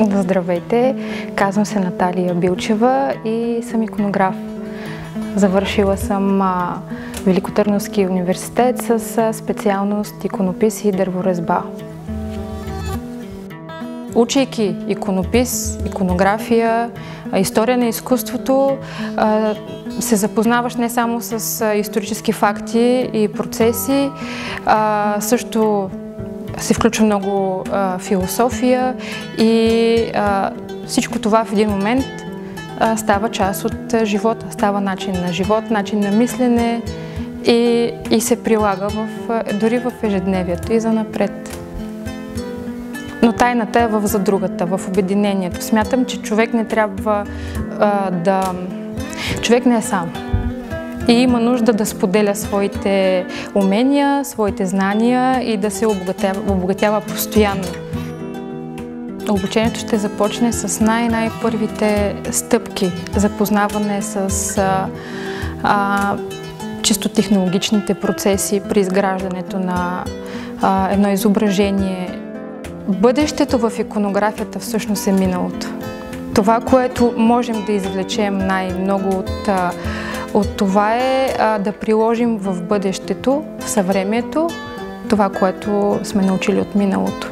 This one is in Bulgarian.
Здравейте, казвам се Наталия Билчева и съм иконограф. Завършила съм Великотърновски университет с специалност иконопис и дърворезба. Учейки иконопис, иконография, история на изкуството, се запознаваш не само с исторически факти и процеси, също се включва много философия и всичко това в един момент става част от живота, става начин на живот, начин на мислене и се прилага дори в ежедневието и занапред. Но тайната е в задругата, в обединението. Смятам, че човек не трябва човек не е сам. И има нужда да споделя своите умения, своите знания и да се обогатява постоянно. Обучението ще започне с най-първите стъпки. Запознаване с чисто технологичните процеси при изграждането на едно изображение. Бъдещето в иконографията всъщност е миналото. Това, което можем да извлечем най-много от това е да приложим в бъдещето, в съвремието, това, което сме научили от миналото.